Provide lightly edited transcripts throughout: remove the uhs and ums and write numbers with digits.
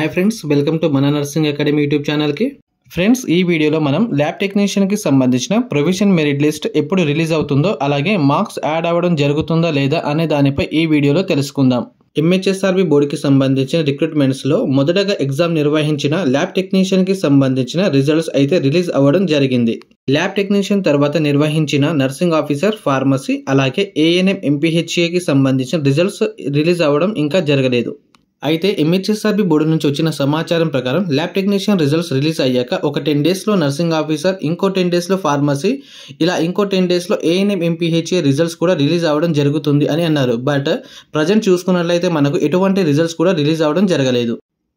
Hi friends, welcome to మన nursing academy YouTube ఛానల్కి. Friends, ఈ వీడియోలో మనం ల్యాబ్ టెక్నీషియన్కి సంబంధించిన ప్రొవిజన్ మెరిట్ లిస్ట్ ఎప్పుడు రిలీజ్ అవుతుందో, అలాగే మార్క్స్ యాడ్ అవ్వడం జరుగుతుందా లేదా అనే దానిపై ఈ వీడియోలో తెలుసుకుందాం. ఎంహెచ్ఎస్ఆర్బి బోర్డుకి సంబంధించిన రిక్రూట్మెంట్స్లో మొదటగా ఎగ్జామ్ నిర్వహించిన ల్యాబ్ టెక్నీషియన్కి సంబంధించిన రిజల్ట్స్ అయితే రిలీజ్ అవ్వడం జరిగింది. ల్యాబ్ టెక్నీషియన్ తర్వాత నిర్వహించిన నర్సింగ్ ఆఫీసర్, ఫార్మసీ, అలాగే ఏఎన్ఎం ఎంపీహెచ్ఏకి సంబంధించిన రిజల్ట్స్ రిలీజ్ అవ్వడం ఇంకా జరగలేదు. అయితే ఎంహెచ్ఎస్ఆర్బి బోర్డు నుంచి వచ్చిన సమాచారం ప్రకారం ల్యాబ్ టెక్నీషియన్ రిజల్ట్స్ రిలీజ్ అయ్యాక ఒక 10 డేస్లో నర్సింగ్ ఆఫీసర్, ఇంకో 10 డేస్లో ఫార్మసీ, ఇలా ఇంకో 10 డేస్లో ఏఎన్ఎం ఎంపీహెచ్ఏ రిజల్ట్స్ కూడా రిలీజ్ అవ్వడం జరుగుతుంది అని అన్నారు. బట్ ప్రజెంట్ చూసుకున్నట్లయితే మనకు ఎటువంటి రిజల్ట్స్ కూడా రిలీజ్ అవ్వడం జరగలేదు.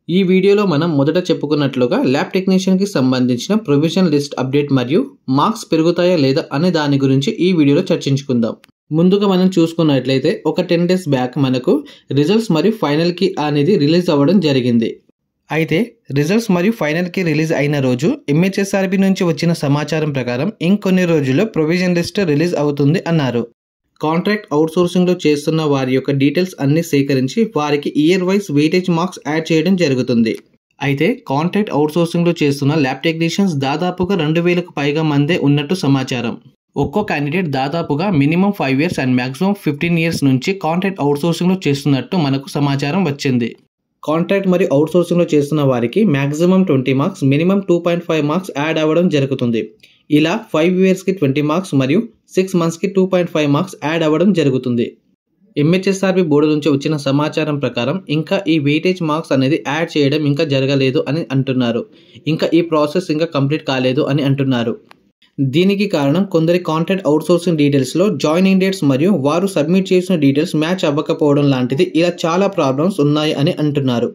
ఈ వీడియోలో మనం మొదట చెప్పుకున్నట్లుగా ల్యాబ్ టెక్నీషియన్కి సంబంధించిన ప్రొవిజన్ లిస్ట్ అప్డేట్ మరియు మార్క్స్ పెరుగుతాయా లేదా అనే దాని గురించి ఈ వీడియోలో చర్చించుకుందాం. ముందుగా మనం చూసుకున్నట్లయితే ఒక 10 డేస్ బ్యాక్ మనకు రిజల్ట్స్ మరియు ఫైనల్ కీ అనేది రిలీజ్ అవ్వడం జరిగింది. అయితే రిజల్ట్స్ మరియు ఫైనల్ కీ రిలీజ్ అయిన రోజు ఎంహెచ్ఎస్ఆర్బి నుంచి వచ్చిన సమాచారం ప్రకారం ఇంకొన్ని రోజుల్లో ప్రొవిజన్ లిస్ట్ రిలీజ్ అవుతుంది అన్నారు. కాంట్రాక్ట్ అవుట్సోర్సింగ్లో చేస్తున్న వారి యొక్క డీటెయిల్స్ అన్ని సేకరించి వారికి year wise weightage marks add చేయడం జరుగుతుంది. అయితే కాంట్రాక్ట్ అవుట్సోర్సింగ్లో చేస్తున్న ల్యాబ్ టెక్నీషియన్స్ దాదాపుగా 2000కు పైగా మందే ఉన్నట్టు సమాచారం. ఒక్కో క్యాండిడేట్ దాదాపుగా minimum 5 years and maximum 15 years నుంచి కాంట్రాక్ట్ అవుట్సోర్సింగ్లో చేస్తున్నట్టు మనకు సమాచారం వచ్చింది. కాంట్రాక్ట్ మరియు అవుట్సోర్సింగ్లో చేస్తున్న వారికి maximum 20 marks, minimum 2.5 marks add అవ్వడం జరుగుతుంది. ఇలా 5 yearsకి 20 మార్క్స్ మరియు 6 monthsకి 2.5 మార్క్స్ యాడ్ అవ్వడం జరుగుతుంది. ఎంహెచ్ఎస్ఆర్బి బోర్డు నుంచి వచ్చిన సమాచారం ప్రకారం ఇంకా ఈ వెయిటేజ్ మార్క్స్ అనేది యాడ్ చేయడం ఇంకా జరగలేదు అని అంటున్నారు. ఇంకా ఈ ప్రాసెస్ ఇంకా కంప్లీట్ కాలేదు అని అంటున్నారు. దీనికి కారణం కొందరి కాంట్రాక్ట్ అవుట్సోర్సింగ్ డీటెయిల్స్లో జాయినింగ్ డేట్స్ మరియు వారు సబ్మిట్ చేసిన డీటెయిల్స్ మ్యాచ్ అవ్వకపోవడం లాంటిది, ఇలా చాలా ప్రాబ్లమ్స్ ఉన్నాయి అని అంటున్నారు.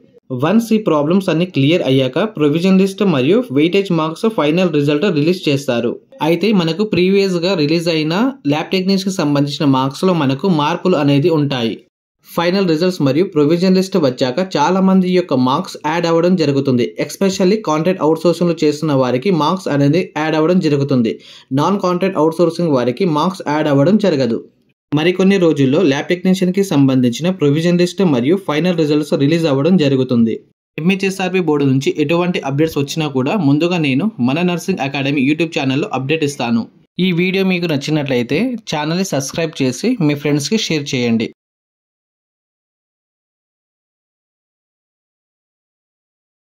వన్స్ ఈ ప్రాబ్లమ్స్ అన్ని క్లియర్ అయ్యాక ప్రొవిజన్ లిస్ట్ మరియు weightage marks final result release చేస్తారు. అయితే మనకు ప్రీవియస్గా రిలీజ్ అయిన ల్యాబ్ టెక్నీషియన్కి సంబంధించిన మార్క్స్లో మనకు మార్పులు అనేది ఉంటాయి. ఫైనల్ రిజల్ట్స్ మరియు ప్రొవిజన్ లిస్ట్ వచ్చాక చాలా మంది యొక్క మార్క్స్ యాడ్ అవ్వడం జరుగుతుంది. ఎస్పెషల్లీ కాంట్రాక్ట్ అవుట్సోర్సింగ్లో చేస్తున్న వారికి మార్క్స్ అనేది యాడ్ అవ్వడం జరుగుతుంది. నాన్ కాంట్రాక్ట్ అవుట్సోర్సింగ్ వారికి మార్క్స్ యాడ్ అవ్వడం జరగదు. మరికొన్ని రోజుల్లో ల్యాబ్ టెక్నీషియన్కి సంబంధించిన ప్రొవిజన్ లిస్ట్ మరియు ఫైనల్ రిజల్ట్స్ రిలీజ్ అవ్వడం జరుగుతుంది. ఎంహెచ్ఎస్ఆర్బి బోర్డు నుంచి ఎటువంటి అప్డేట్స్ వచ్చినా కూడా ముందుగా నేను మన నర్సింగ్ అకాడమీ యూట్యూబ్ ఛానల్లో అప్డేట్ ఇస్తాను. ఈ వీడియో మీకు నచ్చినట్లయితే ఛానల్ని సబ్స్క్రైబ్ చేసి మీ ఫ్రెండ్స్కి షేర్ చేయండి.